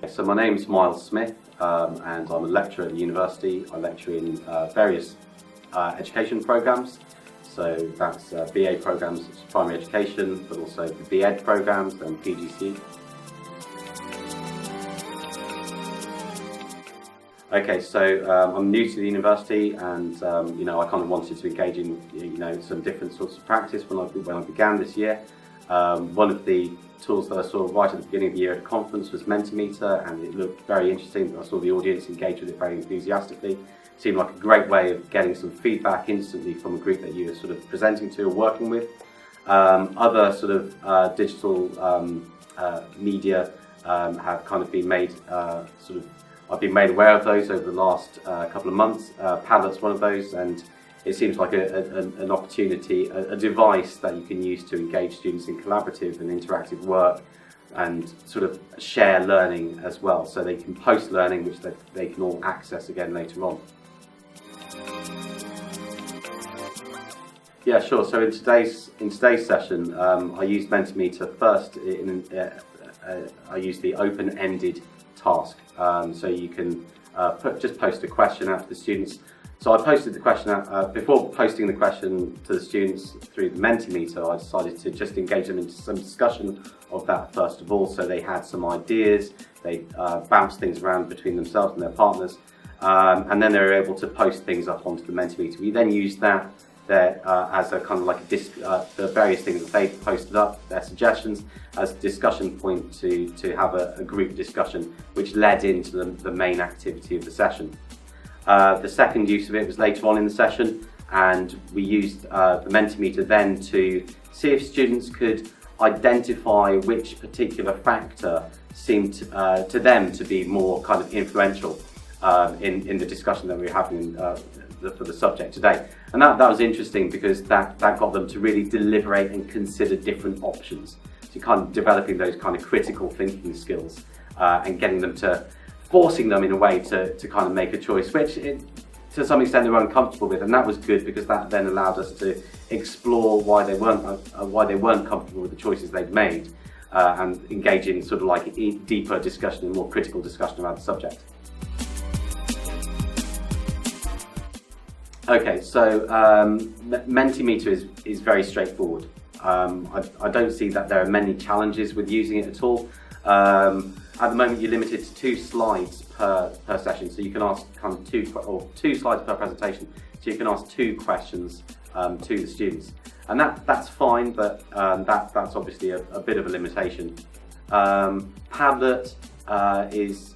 So my name's Miles Smith, and I'm a lecturer at the university. I lecture in various education programs. So that's BA programs, such as primary education, but also the BEd programs and PGCE. Okay, so I'm new to the university, and I kind of wanted to engage in some different sorts of practice when I began this year. One of the tools that I saw right at the beginning of the year at a conference was Mentimeter, and it looked very interesting. I saw the audience engage with it very enthusiastically. It seemed like a great way of getting some feedback instantly from a group that you were sort of presenting to or working with. Other sort of digital media have kind of been made I've been made aware of those over the last couple of months. Padlet's one of those, and it seems like an opportunity, a device that you can use to engage students in collaborative and interactive work and sort of share learning as well, so they can post learning which they can all access again later on. Yeah, sure. So in today's session, I used Mentimeter first. I used the open-ended task, so you can just post a question out to the students. So I posted the question out, before posting the question to the students through the Mentimeter, I decided to just engage them into some discussion of that first of all, so they had some ideas, they bounced things around between themselves and their partners, and then they were able to post things up onto the Mentimeter. We then used that as a kind of like the various things that they posted up, their suggestions, as a discussion point to have a group discussion, which led into the main activity of the session. The second use of it was later on in the session, and we used the Mentimeter then to see if students could identify which particular factor seemed to them to be more kind of influential in the discussion that we were having for the subject today. And that was interesting because that got them to really deliberate and consider different options, so kind of developing those kind of critical thinking skills and getting them to forcing them in a way to kind of make a choice, which to some extent they were uncomfortable with, and that was good because that then allowed us to explore why they weren't comfortable with the choices they'd made, and engage in sort of like a deeper discussion and more critical discussion about the subject. Okay, so Mentimeter is very straightforward. I don't see that there are many challenges with using it at all. At the moment, you're limited to 2 slides per session, so you can ask kind of 2 slides per presentation. So you can ask 2 questions to the students, and that's fine, but that's obviously a bit of a limitation. Padlet is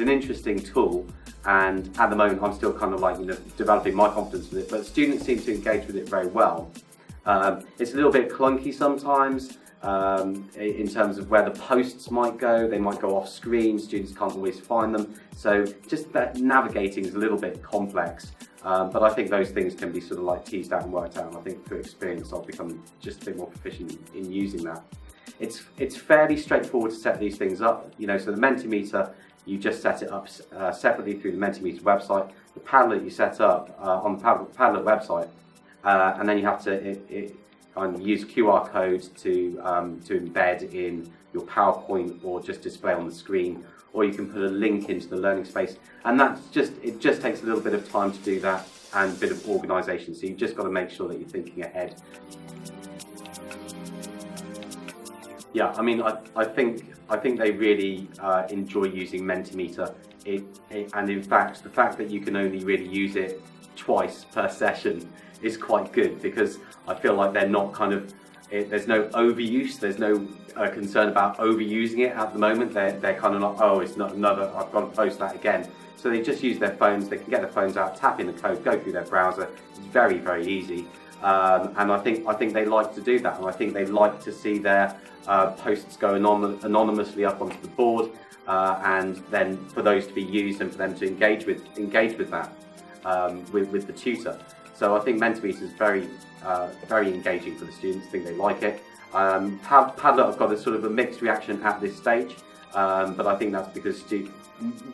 an interesting tool, and at the moment I'm still kind of like developing my confidence with it. But students seem to engage with it very well. It's a little bit clunky sometimes. In terms of where the posts might go, they might go off screen, students can't always find them, so just that navigating is a little bit complex, but I think those things can be sort of like teased out and worked out, and I think through experience I've become just a bit more proficient in using that. It's fairly straightforward to set these things up, so the Mentimeter, you just set it up separately through the Mentimeter website. The Padlet you set up on the Padlet website, and then you have to and use QR code to embed in your PowerPoint or just display on the screen, or you can put a link into the learning space, and it just takes a little bit of time to do that and a bit of organisation, so you've just got to make sure that you're thinking ahead. Yeah, I mean, I think they really enjoy using Mentimeter, and in fact the fact that you can only really use it twice per session is quite good, because I feel like they're not there's no overuse, there's no concern about overusing it at the moment. They're kind of like, oh, it's not another, I've got to post that again. So they just use their phones, they can get their phones out, tap in the code, go through their browser. It's very, very easy. And I think they like to do that, and I think they like to see their posts go anonymously up onto the board, and then for those to be used and for them to engage with that with the tutor. So I think Mentimeter is very engaging for the students. I think they like it. Padlet, I've got a sort of a mixed reaction at this stage, but I think that's because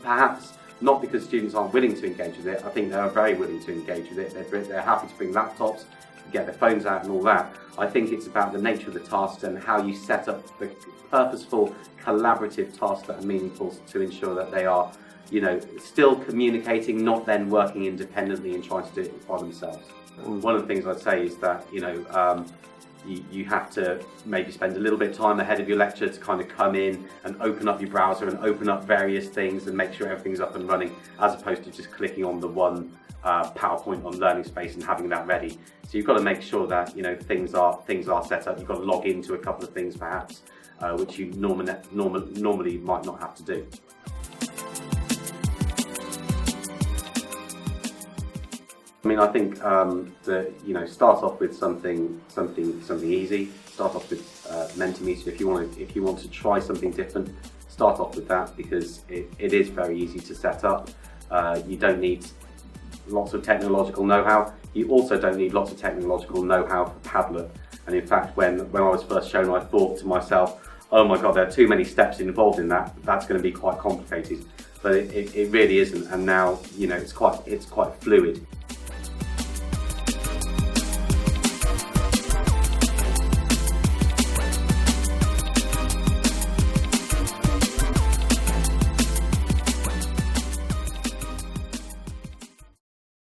perhaps not because students aren't willing to engage with it. I think they're very willing to engage with it. They're happy to bring laptops, get their phones out and all that. I think it's about the nature of the tasks and how you set up the purposeful, collaborative tasks that are meaningful to ensure that they are, still communicating, not then working independently and trying to do it by themselves. One of the things I'd say is that, you have to maybe spend a little bit of time ahead of your lecture to kind of come in and open up your browser and open up various things and make sure everything's up and running, as opposed to just clicking on the one PowerPoint on Learning Space and having that ready. So you've got to make sure that things are set up. You've got to log into a couple of things perhaps, which you normally might not have to do. I think that start off with something easy. Start off with Mentimeter. If you want to try something different, start off with that, because it is very easy to set up. You don't need lots of technological know-how. You also don't need lots of technological know-how for Padlet. And in fact, when I was first shown, I thought to myself, oh my God, there are too many steps involved in that. That's going to be quite complicated. But it really isn't. And now it's quite fluid.